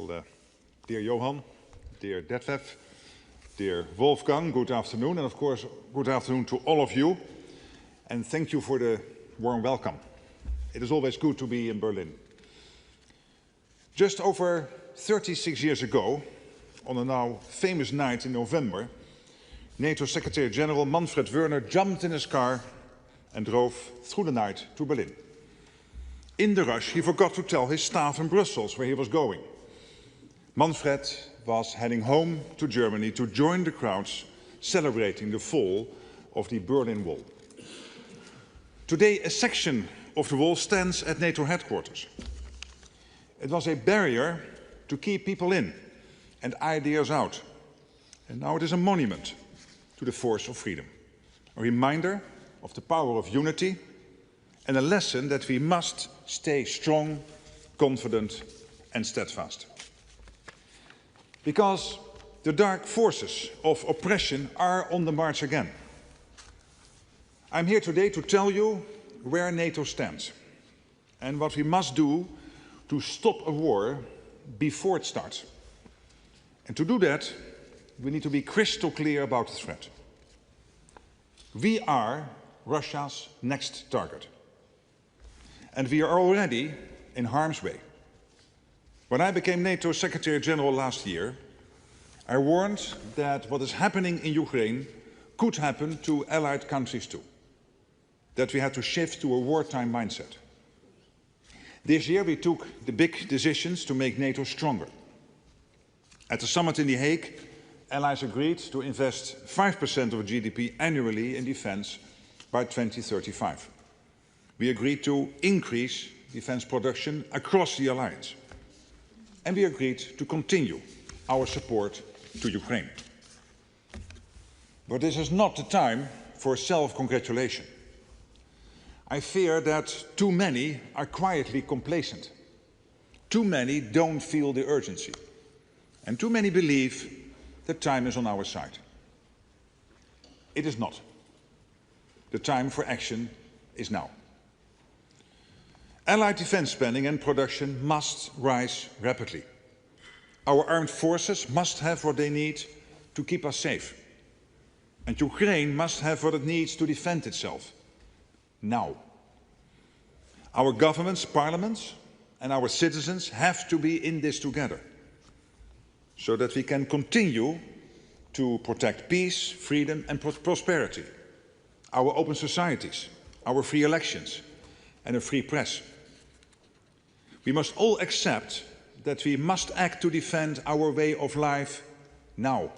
Well, dear Johann, dear Detlef, dear Wolfgang, good afternoon, and of course, good afternoon to all of you, and thank you for the warm welcome. It is always good to be in Berlin. Just over 36 years ago, on a now famous night in November, NATO Secretary General Manfred Wörner jumped in his car and drove through the night to Berlin. In the rush, he forgot to tell his staff in Brussels where he was going. Manfred was heading home to Germany to join the crowds celebrating the fall of the Berlin Wall. Today, a section of the wall stands at NATO headquarters. It was a barrier to keep people in and ideas out. And now it is a monument to the force of freedom, a reminder of the power of unity and a lesson that we must stay strong, confident and steadfast. Because the dark forces of oppression are on the march again. I'm here today to tell you where NATO stands and what we must do to stop a war before it starts. And to do that, we need to be crystal clear about the threat. We are Russia's next target. And we are already in harm's way. When I became NATO Secretary General last year, I warned that what is happening in Ukraine could happen to allied countries too. That we had to shift to a wartime mindset. This year we took the big decisions to make NATO stronger. At the summit in The Hague, allies agreed to invest 5% of GDP annually in defense by 2035. We agreed to increase defense production across the alliance. And we agreed to continue our support to Ukraine. But this is not the time for self-congratulation. I fear that too many are quietly complacent. Too many don't feel the urgency. And too many believe that time is on our side. It is not. The time for action is now. Allied defense spending and production must rise rapidly. Our armed forces must have what they need to keep us safe. And Ukraine must have what it needs to defend itself. Now. Our governments, parliaments, and our citizens have to be in this together, so that we can continue to protect peace, freedom, and prosperity, our open societies, our free elections, and a free press. We must all accept that we must act to defend our way of life now.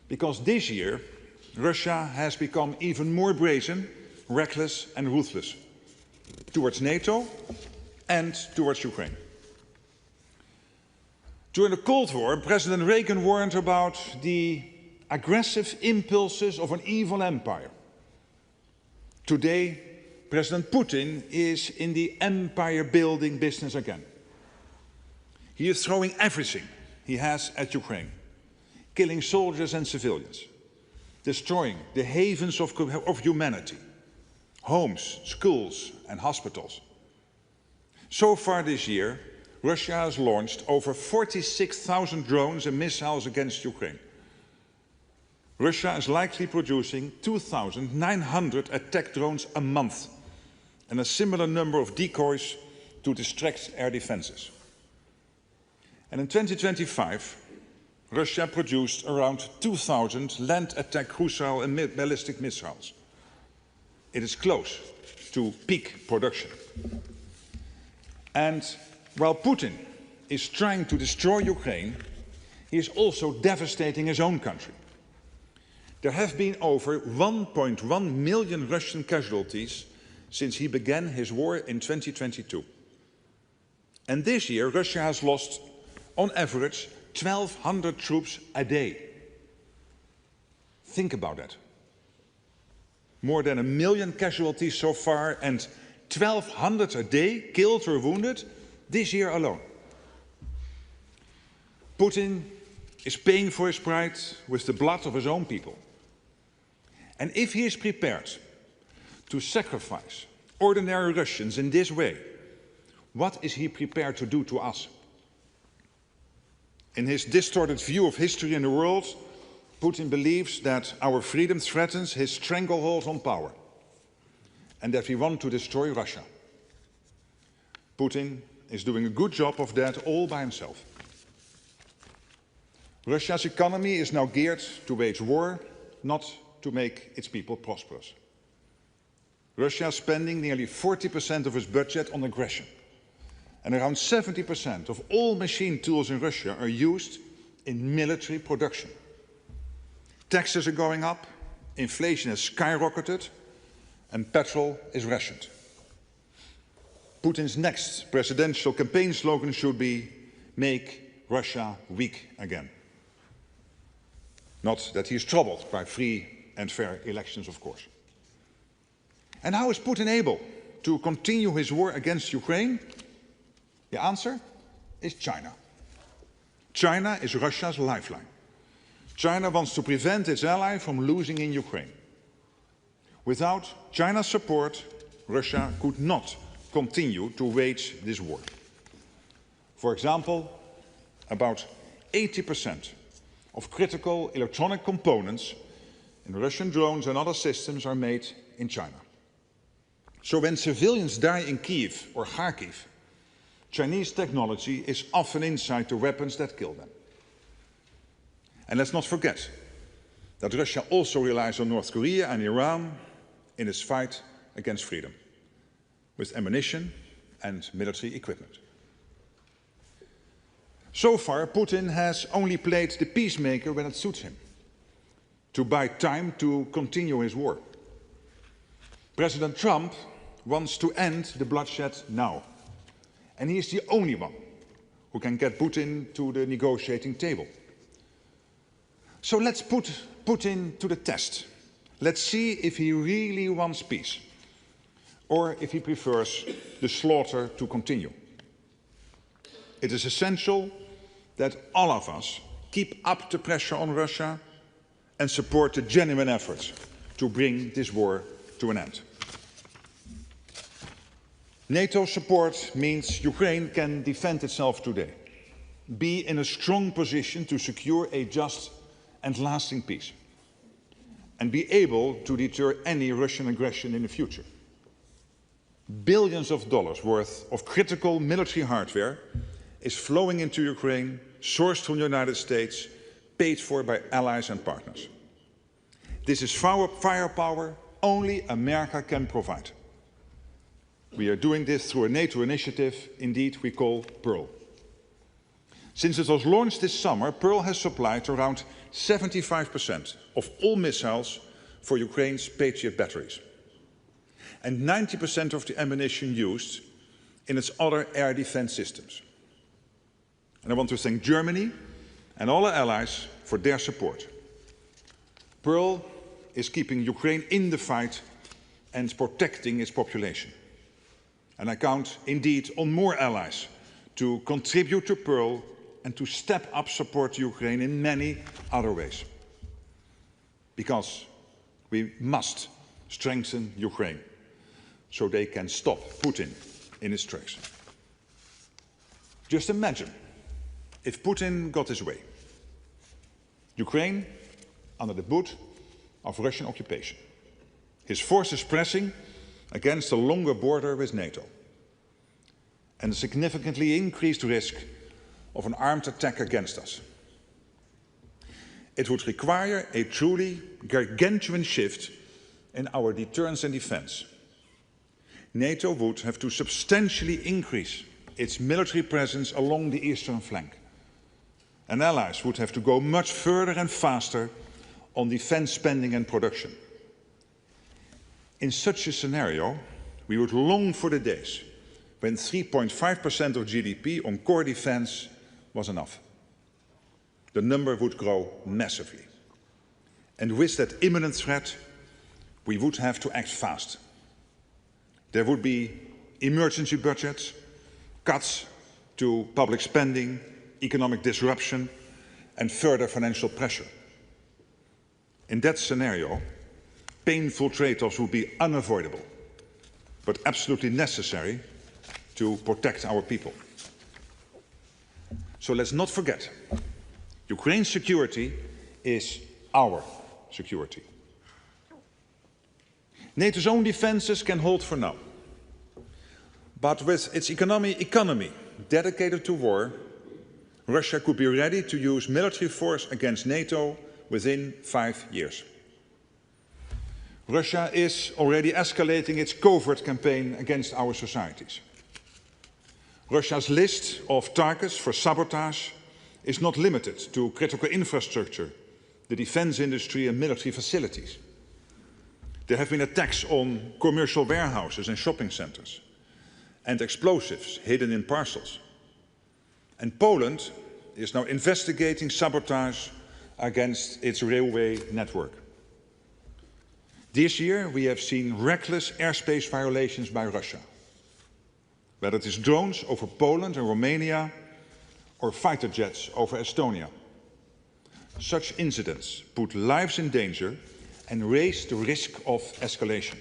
Because this year, Russia has become even more brazen, reckless and ruthless towards NATO and towards Ukraine. During the Cold War, President Reagan warned about the aggressive impulses of an evil empire. Today, President Putin is in the empire-building business again. He is throwing everything he has at Ukraine, killing soldiers and civilians, destroying the havens of humanity, homes, schools and hospitals. So far this year, Russia has launched over 46,000 drones and missiles against Ukraine. Russia is likely producing 2,900 attack drones a month and a similar number of decoys to distract air defenses. And in 2025, Russia produced around 2,000 land attack cruise and ballistic missiles. It is close to peak production. And while Putin is trying to destroy Ukraine, he is also devastating his own country. There have been over 1.1 million Russian casualties since he began his war in 2022. And this year, Russia has lost, on average, 1,200 troops a day. Think about that. More than 1 million casualties so far and 1,200 a day killed or wounded this year alone. Putin is paying for his pride with the blood of his own people. And if he is prepared to sacrifice ordinary Russians in this way, what is he prepared to do to us? In his distorted view of history and the world, Putin believes that our freedom threatens his stranglehold on power and that we want to destroy Russia. Putin is doing a good job of that all by himself. Russia's economy is now geared to wage war, not to make its people prosperous. Russia is spending nearly 40% of its budget on aggression. And around 70% of all machine tools in Russia are used in military production. Taxes are going up, inflation has skyrocketed, and petrol is rationed. Putin's next presidential campaign slogan should be, "Make Russia weak again." Not that he is troubled by free and fair elections, of course. And how is Putin able to continue his war against Ukraine? The answer is China. China is Russia's lifeline. China wants to prevent its ally from losing in Ukraine. Without China's support, Russia could not continue to wage this war. For example, about 80% of critical electronic components in Russian drones and other systems are made in China. So when civilians die in Kiev or Kharkiv, Chinese technology is often inside the weapons that kill them. And let's not forget that Russia also relies on North Korea and Iran in its fight against freedom, with ammunition and military equipment. So far, Putin has only played the peacemaker when it suits him, to buy time to continue his war. President Trump wants to end the bloodshed now. And he is the only one who can get Putin to the negotiating table. So let's put Putin to the test. Let's see if he really wants peace, or if he prefers the slaughter to continue. It is essential that all of us keep up the pressure on Russia and support the genuine efforts to bring this war to an end. NATO support means Ukraine can defend itself today, be in a strong position to secure a just and lasting peace, and be able to deter any Russian aggression in the future. Billions of dollars worth of critical military hardware is flowing into Ukraine, sourced from the United States, paid for by allies and partners. This is firepower only America can provide. We are doing this through a NATO initiative, indeed we call Pearl. Since it was launched this summer, Pearl has supplied around 75% of all missiles for Ukraine's Patriot batteries, and 90% of the ammunition used in its other air defense systems. And I want to thank Germany and all our allies for their support. Pearl is keeping Ukraine in the fight and protecting its population. And I count indeed on more allies to contribute to Pearl and to step up support to Ukraine in many other ways. Because we must strengthen Ukraine so they can stop Putin in his tracks. Just imagine if Putin got his way. Ukraine under the boot of Russian occupation. His forces pressing against a longer border with NATO, and a significantly increased risk of an armed attack against us. It would require a truly gargantuan shift in our deterrence and defense. NATO would have to substantially increase its military presence along the eastern flank, and allies would have to go much further and faster on defense spending and production. In such a scenario, we would long for the days when 3.5% of GDP on core defense was enough. The number would grow massively. And with that imminent threat, we would have to act fast. There would be emergency budgets, cuts to public spending, economic disruption, and further financial pressure. In that scenario, painful trade-offs would be unavoidable, but absolutely necessary to protect our people. So let's not forget, Ukraine's security is our security. NATO's own defenses can hold for now. But with its economy dedicated to war, Russia could be ready to use military force against NATO within 5 years. Russia is already escalating its covert campaign against our societies. Russia's list of targets for sabotage is not limited to critical infrastructure, the defense industry and military facilities. There have been attacks on commercial warehouses and shopping centers, and explosives hidden in parcels. And Poland is now investigating sabotage against its railway network. This year we have seen reckless airspace violations by Russia, whether it is drones over Poland and Romania or fighter jets over Estonia. Such incidents put lives in danger and raise the risk of escalation.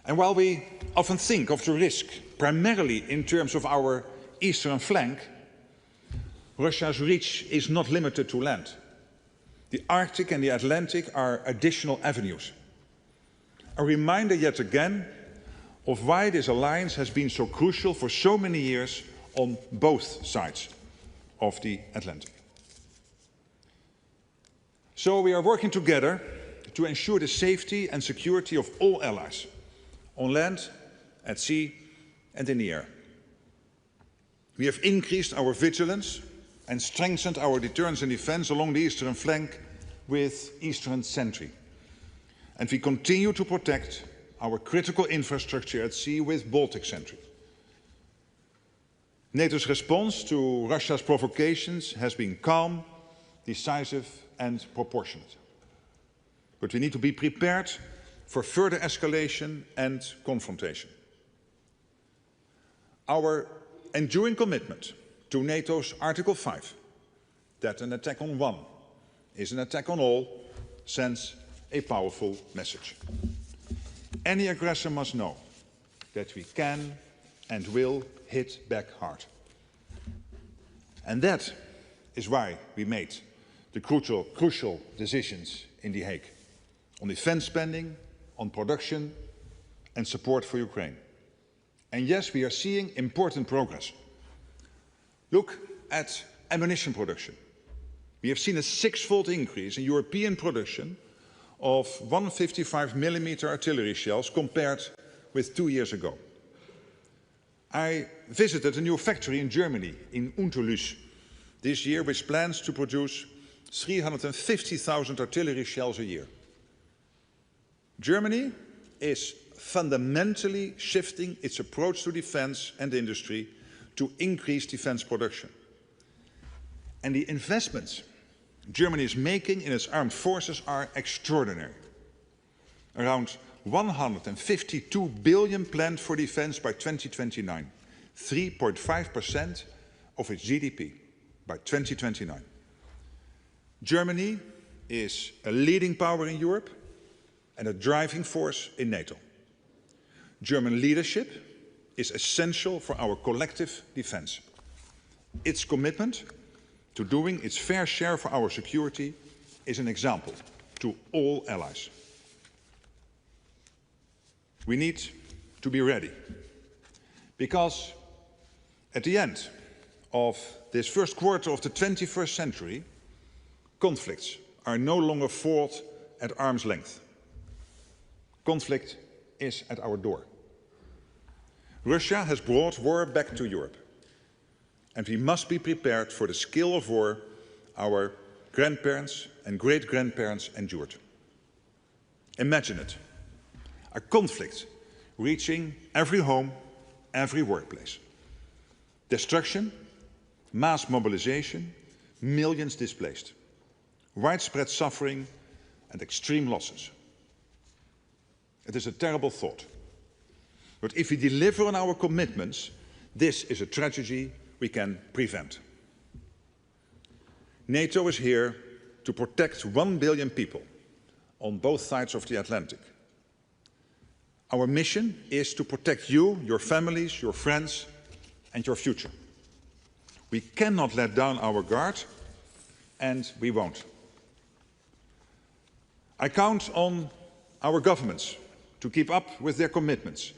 And while we often think of the risk primarily in terms of our eastern flank, Russia's reach is not limited to land. The Arctic and the Atlantic are additional avenues. A reminder yet again of why this alliance has been so crucial for so many years on both sides of the Atlantic. So we are working together to ensure the safety and security of all allies, on land, at sea and in the air. We have increased our vigilance and strengthened our deterrence and defense along the eastern flank with Eastern Sentry. And we continue to protect our critical infrastructure at sea with Baltic Sentry. NATO's response to Russia's provocations has been calm, decisive and proportionate. But we need to be prepared for further escalation and confrontation. Our enduring commitment to NATO's Article 5, that an attack on one is an attack on all, sends a powerful message. Any aggressor must know that we can and will hit back hard. And that is why we made the crucial decisions in The Hague on defense spending, on production and support for Ukraine. And yes, we are seeing important progress. Look at ammunition production. We have seen a 6-fold increase in European production of 155mm artillery shells compared with 2 years ago. I visited a new factory in Germany, in Unterlüß, this year, which plans to produce 350,000 artillery shells a year. Germany is fundamentally shifting its approach to defense and industry to increase defense production. And the investments Germany is making in its armed forces are extraordinary. Around 152 billion planned for defense by 2029, 3.5% of its GDP by 2029. Germany is a leading power in Europe and a driving force in NATO. German leadership is essential for our collective defense. Its commitment to doing its fair share for our security is an example to all allies. We need to be ready, because at the end of this first quarter of the 21st century, conflicts are no longer fought at arm's length. Conflict is at our door. Russia has brought war back to Europe, and we must be prepared for the scale of war our grandparents and great-grandparents endured. Imagine it, a conflict reaching every home, every workplace. Destruction, mass mobilization, millions displaced, widespread suffering and extreme losses. It is a terrible thought. But if we deliver on our commitments, this is a tragedy we can prevent. NATO is here to protect 1 billion people on both sides of the Atlantic. Our mission is to protect you, your families, your friends, and your future. We cannot let down our guard, and we won't. I count on our governments to keep up with their commitments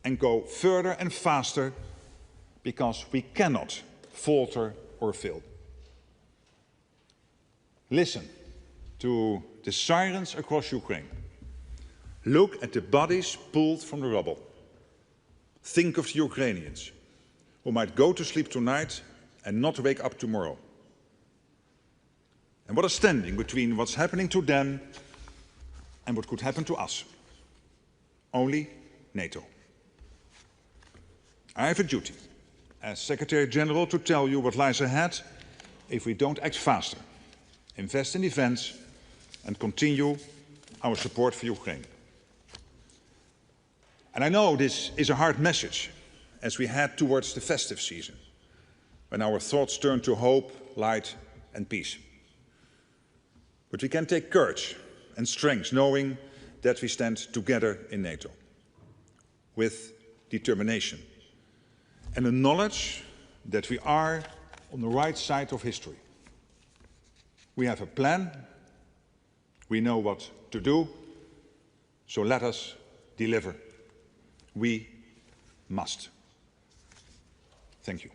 and go further and faster, because we cannot falter or fail. Listen to the sirens across Ukraine. Look at the bodies pulled from the rubble. Think of the Ukrainians who might go to sleep tonight and not wake up tomorrow. And what is standing between what's happening to them and what could happen to us? Only NATO. I have a duty as Secretary General to tell you what lies ahead if we don't act faster, invest in defense, and continue our support for Ukraine. And I know this is a hard message as we head towards the festive season, when our thoughts turn to hope, light, and peace. But we can take courage and strength knowing that we stand together in NATO, with determination and the knowledge that we are on the right side of history. We have a plan, we know what to do, so let us deliver. We must. Thank you.